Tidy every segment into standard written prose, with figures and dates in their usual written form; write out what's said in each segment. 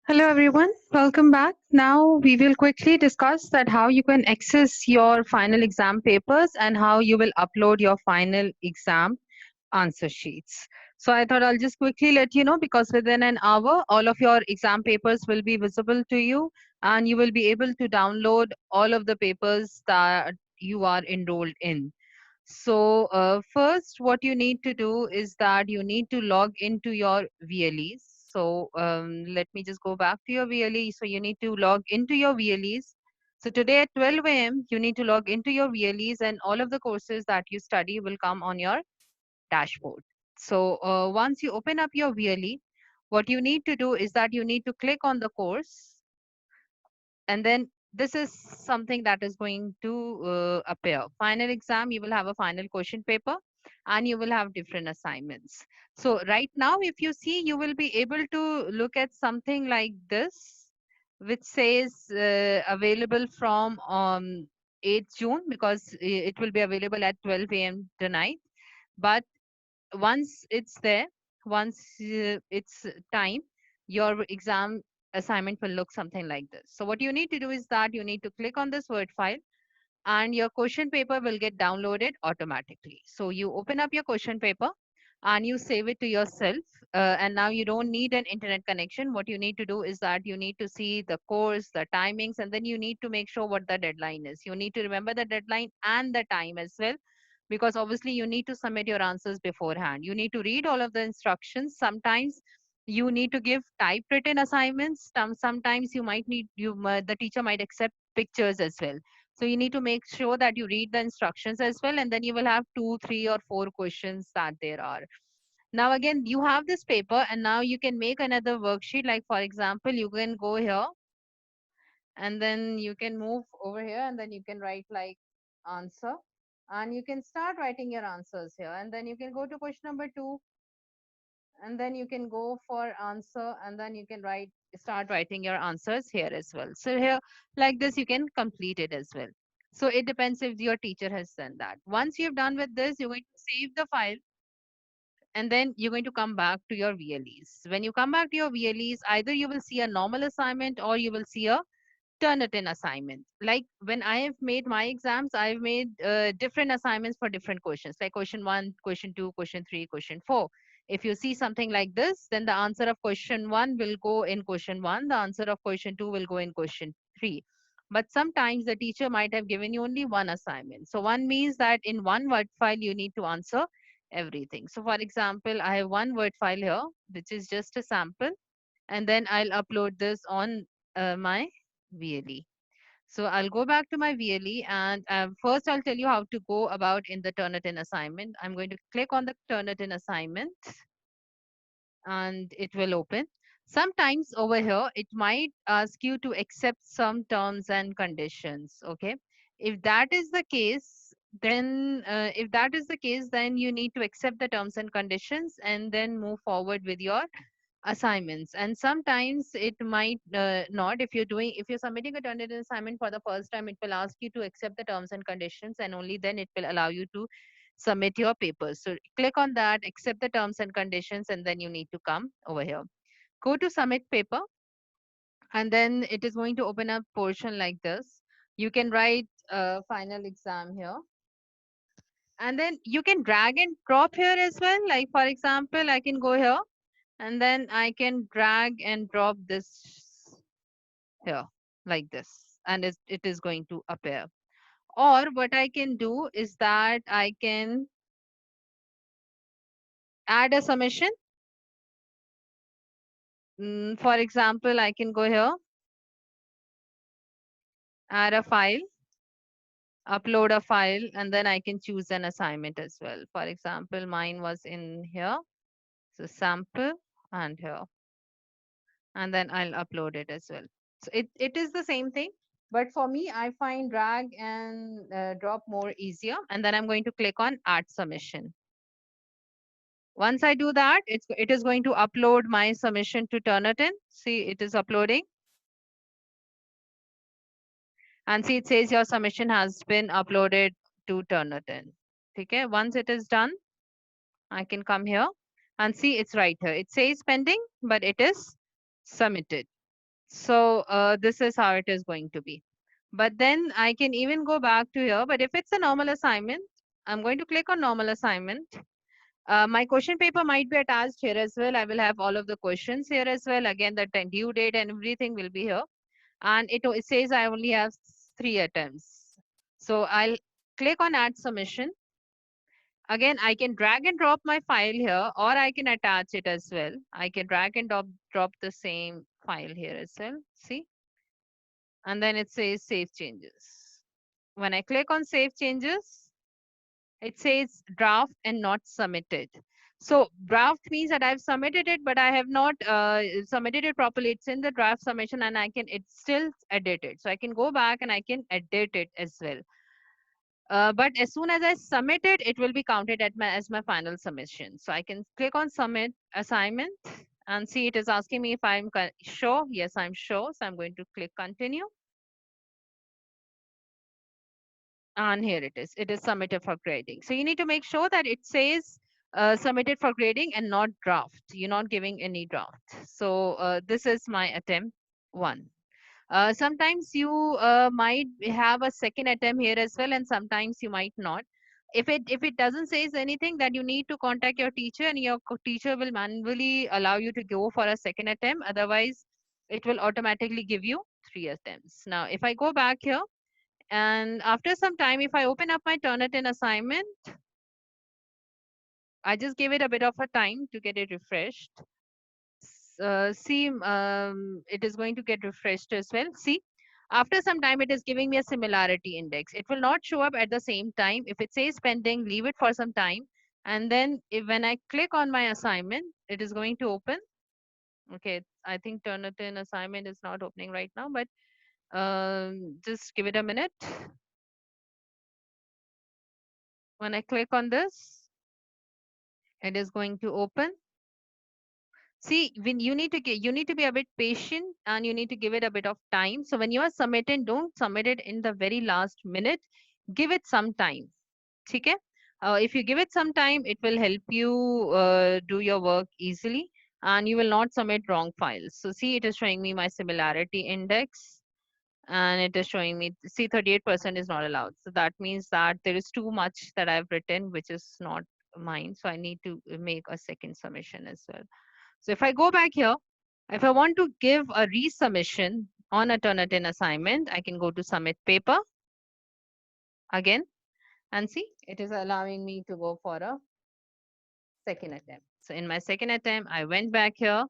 Hello everyone, welcome back. Now we will quickly discuss that how you can access your final exam papers and how you will upload your final exam answer sheets. So I thought I'll just quickly let you know because within an hour all of your exam papers will be visible to you and you will be able to download all of the papers that you are enrolled in. So first, what you need to do is that you need to log into your VLEs. So let me just go back to your VLE. So you need to log into your VLEs. So today at 12 a.m., you need to log into your VLEs and all of the courses that you study will come on your dashboard. So once you open up your VLE, what you need to do is that you need to click on the course and then this is something that is going to appear. Final exam, you will have a final question paper and you will have different assignments. So right now, if you see, you will be able to look at something like this, which says available from 8th June because it will be available at 12 a.m. tonight. But once it's there, once it's time, your exam assignment will look something like this. So what you need to do is that you need to click on this Word file and your question paper will get downloaded automatically. So you open up your question paper and you save it to yourself. And now you don't need an internet connection. What you need to do is that you need to see the course, the timings, and then you need to make sure what the deadline is. You need to remember the deadline and the time as well because obviously you need to submit your answers beforehand. You need to read all of the instructions. Sometimes you need to give typewritten assignments. Sometimes you might need the teacher might accept pictures as well. So you need to make sure that you read the instructions as well, and then you will have 2, 3, or 4 questions that there are. Now again, you have this paper, and now you can make another worksheet. Like for example, you can go here, and then you can move over here, and then you can write like answer, and you can start writing your answers here, and then you can go to question number 2, and then you can go for answer, and then you can start writing your answers here as well. So here like this you can complete it as well. So it depends if your teacher has done that. Once you've done with this, you're going to save the file and then you're going to come back to your VLEs. When you come back to your VLEs, either you will see a normal assignment or you will see a Turnitin assignment. Like when I have made my exams, I've made different assignments for different questions, like question 1, question 2, question 3, question 4. If you see something like this, then the answer of question 1 will go in question 1, the answer of question 2 will go in question 3. But sometimes the teacher might have given you only one assignment. So one means that in one word file, you need to answer everything. So for example, I have one word file here, which is just a sample, and then I'll upload this on my VLE. So I'll go back to my VLE and first I'll tell you how to go about in the Turnitin assignment. I'm going to click on the Turnitin assignment and it will open. Sometimes over here, it might ask you to accept some terms and conditions. Okay. If that is the case, then you need to accept the terms and conditions and then move forward with your assignments. And sometimes it might not. If you're submitting a Turnitin assignment for the first time, it will ask you to accept the terms and conditions and only then it will allow you to submit your papers. So click on that, accept the terms and conditions, and then you need to come over here. Go to submit paper, and then it is going to open up portion like this. You can write final exam here. And then you can drag and drop here as well. Like for example, I can go here and then I can drag and drop this here like this, and it is going to appear. Or what I can do is that I can add a submission. For example, I can go here, add a file, upload a file, and then I can choose an assignment as well. For example, mine was in here. So sample and here. And then I'll upload it as well. So it is the same thing. But for me, I find drag and drop more easier. And then I'm going to click on add submission. Once I do that, it is going to upload my submission to Turnitin. See, it is uploading. And see, it says your submission has been uploaded to Turnitin. Okay, once it is done, I can come here and see it's right here. It says pending, but it is submitted. So this is how it is going to be. But then I can even go back to here. But if it's a normal assignment, I'm going to click on normal assignment. My question paper might be attached here as well. I will have all of the questions here as well. Again, the due date and everything will be here. And it says I only have 3 attempts. So I'll click on add submission. Again, I can drag and drop my file here, or I can attach it as well. I can drag and drop the same file here as well. See? And then it says save changes. When I click on save changes, it says draft and not submitted. So draft means that I've submitted it, but I have not submitted it properly. It's in the draft submission and it's still edited. So I can go back and I can edit it as well. But as soon as I submit it, it will be counted as my final submission. So I can click on submit assignment and see it is asking me if I'm sure. Yes, I'm sure. So I'm going to click continue. And here it is. It is submitted for grading. So you need to make sure that it says submitted for grading and not draft. You're not giving any draft. So this is my attempt 1. Sometimes you might have a second attempt here as well, and sometimes you might not. If it doesn't says anything, that you need to contact your teacher, and your teacher will manually allow you to go for a second attempt. Otherwise, it will automatically give you 3 attempts. Now, if I go back here, and after some time, if I open up my Turnitin assignment, I just give it a bit of a time to get it refreshed. See, it is going to get refreshed as well. See, after some time, it is giving me a similarity index. It will not show up at the same time. If it says pending, leave it for some time. And then when I click on my assignment, it is going to open. Okay, I think Turnitin assignment is not opening right now, but just give it a minute. When I click on this, it is going to open. See, when you need to be a bit patient and you need to give it a bit of time. So when you are submitting, don't submit it in the very last minute. Give it some time. Okay? If you give it some time, it will help you do your work easily and you will not submit wrong files. So see, it is showing me my similarity index and it is showing me, see, 38% is not allowed. So that means that there is too much that I've written, which is not mine. So I need to make a second submission as well. So if I go back here, if I want to give a resubmission on a Turnitin assignment, I can go to submit paper again and see it is allowing me to go for a second attempt. So in my second attempt, I went back here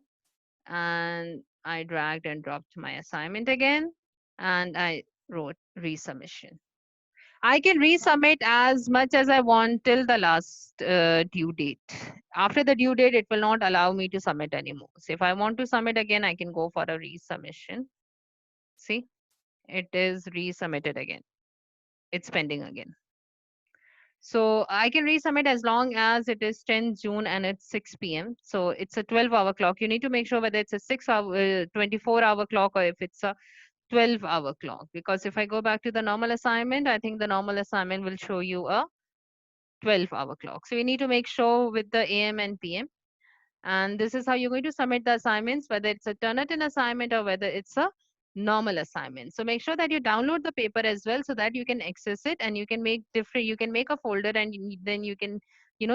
and I dragged and dropped my assignment again and I wrote resubmission. I can resubmit as much as I want till the last due date. After the due date, it will not allow me to submit anymore. So if I want to submit again, I can go for a resubmission. See, it is resubmitted again. It's pending again. So I can resubmit as long as it is 10 June and it's 6 p.m. So it's a 12-hour clock. You need to make sure whether it's a 24-hour clock or if it's a 12-hour clock. Because if I go back to the normal assignment, I think the normal assignment will show you a 12-hour clock. So you need to make sure with the AM and PM. And this is how you're going to submit the assignments, whether it's a Turnitin assignment or whether it's a normal assignment. So make sure that you download the paper as well so that you can access it and you can make a folder and then you can,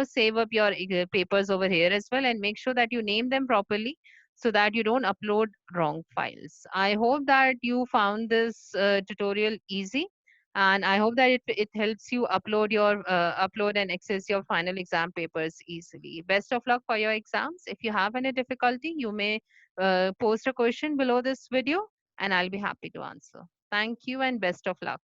save up your papers over here as well and make sure that you name them properly so that you don't upload wrong files. I hope that you found this tutorial easy. And I hope that it helps you upload and access your final exam papers easily. Best of luck for your exams. If you have any difficulty, you may post a question below this video and I'll be happy to answer. Thank you and best of luck.